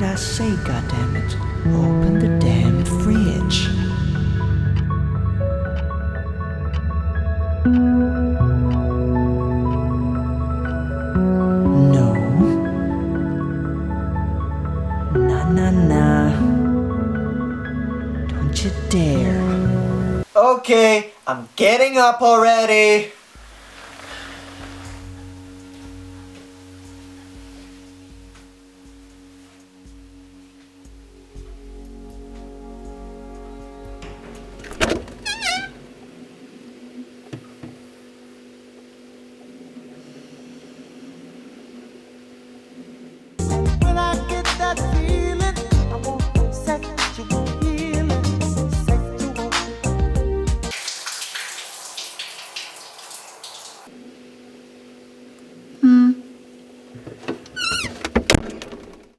I say, goddammit? Open the damn fridge. No. Nah. Don't you dare. Okay, I'm getting up already. When I get that feeling, I want sexual healing, sexual.